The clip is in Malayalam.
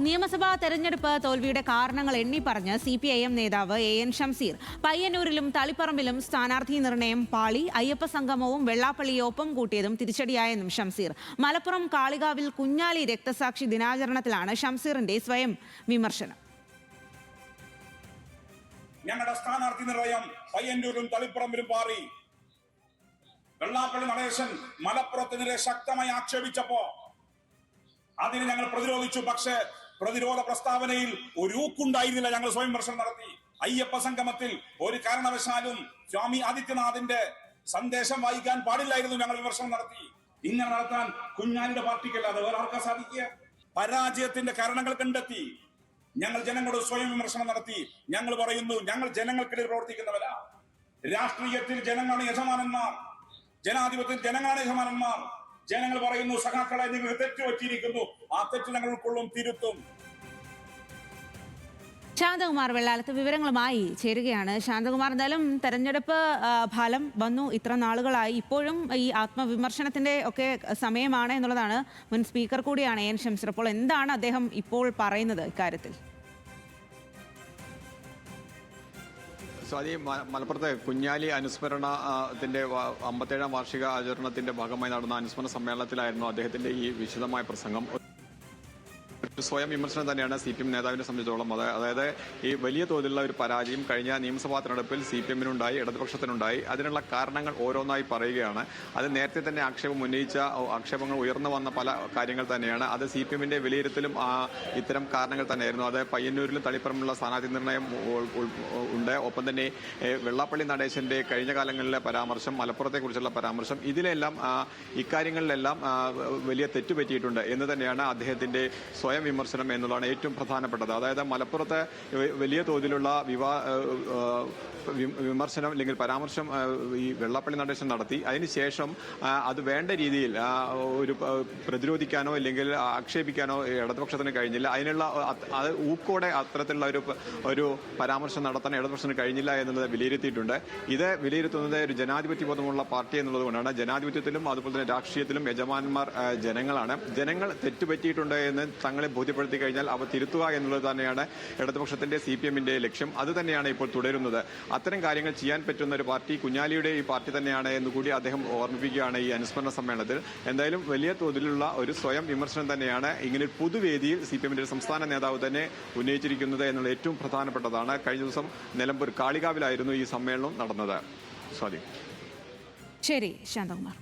നിയമസഭാ തെരഞ്ഞെടുപ്പ് തോൽവിയുടെ കാരണങ്ങൾ എണ്ണിപ്പറഞ്ഞ് CPIM നേതാവ് AN ഷംസീർ. പയ്യന്നൂരിലും തളിപ്പറമ്പിലും സ്ഥാനാർത്ഥി നിർണയം പാളി, അയ്യപ്പ സംഗമവും വെള്ളാപ്പള്ളിയെ ഒപ്പം കൂട്ടിയതും തിരിച്ചടിയായെന്നും ഷംസീർ. മലപ്പുറം കാളികാവിൽ കുഞ്ഞാലി രക്തസാക്ഷി ദിനാചരണത്തിലാണ് ഷംസീറിന്റെ സ്വയം വിമർശനം. ഞങ്ങളുടെ സ്ഥാനാർത്ഥി നിർണയം പയ്യന്നൂരിലും തളിപ്പറമ്പിലും പാറി. വെള്ളാപ്പള്ളി നടേശൻ മലപ്പുറത്തിനെതിരെ ശക്തമായി ആക്ഷേപിച്ചപ്പോ അതിന് ഞങ്ങൾ പ്രതിരോധിച്ചു. പക്ഷേ പ്രതിരോധ പ്രസ്താവനയിൽ ഒരു ഊക്കുണ്ടായിരുന്നില്ല. ഞങ്ങൾ സ്വയം വിമർശനം നടത്തി. അയ്യപ്പ സംഗമത്തിൽ ഒരു കാരണവശാലും സ്വാമി ആദിത്യനാഥിന്റെ സന്ദേശം വായിക്കാൻ പാടില്ലായിരുന്നു. ഞങ്ങൾ വിമർശനം നടത്തി. ഇങ്ങനെ നടത്താൻ കുഞ്ഞാലിയുടെ പാർട്ടിക്കല്ലാതെ വേറെ ആർക്കാ സാധിക്കുക? പരാജയത്തിന്റെ കാരണങ്ങൾ കണ്ടെത്തി ഞങ്ങൾ ജനങ്ങളോട് സ്വയം വിമർശനം നടത്തി. ഞങ്ങൾ പറയുന്നു, ഞങ്ങൾ ജനങ്ങൾക്കിടയിൽ പ്രവർത്തിക്കുന്നവരാ. രാഷ്ട്രീയത്തിൽ ജനങ്ങളാണ് യജമാനന്മാർ, ജനാധിപത്യത്തിൽ ജനങ്ങളാണ് യജമാനന്മാർ. ജനങ്ങൾ പറയുന്നു, സഖാക്കളെ നിങ്ങൾ തെറ്റ് പറ്റിയിരിക്കുന്നു, ആ തെറ്റ് ഞങ്ങൾ ഉൾക്കൊള്ളും, തിരുത്തും. ശാന്തകുമാർ വെള്ളാലത്ത് വിവരങ്ങളുമായി ചേരുകയാണ്. ശാന്തകുമാർ, എന്തായാലും തെരഞ്ഞെടുപ്പ് ഫലം വന്നു, ഇത്ര നാളുകളായി, ഇപ്പോഴും ഈ ആത്മവിമർശനത്തിന്റെ ഒക്കെ സമയമാണ് എന്നുള്ളതാണ്. മുൻ സ്പീക്കർ കൂടിയാണ് AN ഷംസീർ. അപ്പോൾ എന്താണ് അദ്ദേഹം ഇപ്പോൾ പറയുന്നത് ഇക്കാര്യത്തിൽ? സ്വാതി, മലപ്പുറത്തെ കുഞ്ഞാലി അനുസ്മരണത്തിന്റെ 57ാം വാർഷിക ആചരണത്തിന്റെ ഭാഗമായി നടന്ന അനുസ്മരണ സമ്മേളനത്തിലായിരുന്നു അദ്ദേഹത്തിന്റെ ഈ വിശദമായ പ്രസംഗം. സ്വയം വിമർശനം തന്നെയാണ് CPM നേതാവിനെ സംബന്ധിച്ചോളം. അതായത് ഈ വലിയ തോതിലുള്ള ഒരു പരാജയം കഴിഞ്ഞ നിയമസഭാ തെരഞ്ഞെടുപ്പിൽ CPM-നുണ്ടായി, ഇടതുപക്ഷത്തിനുണ്ടായി. അതിനുള്ള കാരണങ്ങൾ ഓരോന്നായി പറയുകയാണ്. അത് നേരത്തെ തന്നെ ആക്ഷേപങ്ങൾ ഉയർന്നു വന്ന പല കാര്യങ്ങൾ തന്നെയാണ്. അത് CPM-ന്റെ വിലയിരുത്തലും ഇത്തരം കാരണങ്ങൾ തന്നെയായിരുന്നു. അത് പയ്യന്നൂരിലും തളിപ്പറമ്പിലുള്ള സ്ഥാനാർത്ഥി നിർണയം ഉണ്ട്. ഒപ്പം തന്നെ വെള്ളാപ്പള്ളി നടേശന്റെ കഴിഞ്ഞ കാലങ്ങളിലെ പരാമർശം, മലപ്പുറത്തെക്കുറിച്ചുള്ള പരാമർശം, ഇതിലെല്ലാം ഇക്കാര്യങ്ങളിലെല്ലാം വലിയ തെറ്റുപറ്റിയിട്ടുണ്ട് എന്ന് തന്നെയാണ് അദ്ദേഹത്തിന്റെ സ്വയം വിമർശനം എന്നുള്ളതാണ് ഏറ്റവും പ്രധാനപ്പെട്ടത്. അതായത് മലപ്പുറത്ത് വലിയ തോതിലുള്ള വിമർശനം അല്ലെങ്കിൽ പരാമർശം ഈ വെള്ളാപ്പള്ളി നടേശൻ നടത്തി. അതിനുശേഷം അത് വേണ്ട രീതിയിൽ ഒരു പ്രതിരോധിക്കാനോ അല്ലെങ്കിൽ ആക്ഷേപിക്കാനോ ഇടതുപക്ഷത്തിന് കഴിഞ്ഞില്ല. അതിനുള്ള ഊക്കോടെ അത്തരത്തിലുള്ള ഒരു പരാമർശം നടത്താൻ ഇടതുപക്ഷത്തിന് കഴിഞ്ഞില്ല എന്നുള്ളത് വിലയിരുത്തിയിട്ടുണ്ട്. ഇത് വിലയിരുത്തുന്നത് ഒരു ജനാധിപത്യ ബോധമുള്ള പാർട്ടി എന്നുള്ളത് കൊണ്ടാണ്. ജനാധിപത്യത്തിലും അതുപോലെ തന്നെ രാഷ്ട്രീയത്തിലും യജമാനന്മാർ ജനങ്ങളാണ്. ജനങ്ങൾ തെറ്റുപറ്റിയിട്ടുണ്ട് എന്ന് തങ്ങളെ ബോധ്യപ്പെടുത്തി കഴിഞ്ഞാൽ അവ തിരുത്തുക എന്നുള്ളത് തന്നെയാണ് ഇടതുപക്ഷത്തിന്റെ CPM-ന്റെ ലക്ഷ്യം. അത് തന്നെയാണ് ഇപ്പോൾ തുടരുന്നത്. അത്തരം കാര്യങ്ങൾ ചെയ്യാൻ പറ്റുന്ന ഒരു പാർട്ടി കുഞ്ഞാലിയുടെ ഈ പാർട്ടി തന്നെയാണ് എന്നുകൂടി അദ്ദേഹം ഓർമ്മിപ്പിക്കുകയാണ് ഈ അനുസ്മരണ സമ്മേളനത്തിൽ. എന്തായാലും വലിയ തോതിലുള്ള ഒരു സ്വയം വിമർശനം തന്നെയാണ് ഇങ്ങനെ പൊതുവേദിയിൽ CPM-ന്റെ സംസ്ഥാന നേതാവ് തന്നെ ഉന്നയിച്ചിരിക്കുന്നത് എന്നുള്ള ഏറ്റവും പ്രധാനപ്പെട്ടതാണ്. കഴിഞ്ഞ ദിവസം നിലമ്പൂർ കാളികാവിലായിരുന്നു ഈ സമ്മേളനം നടന്നത്. സ്വാതി. ശരി ശാന്തകുമാർ.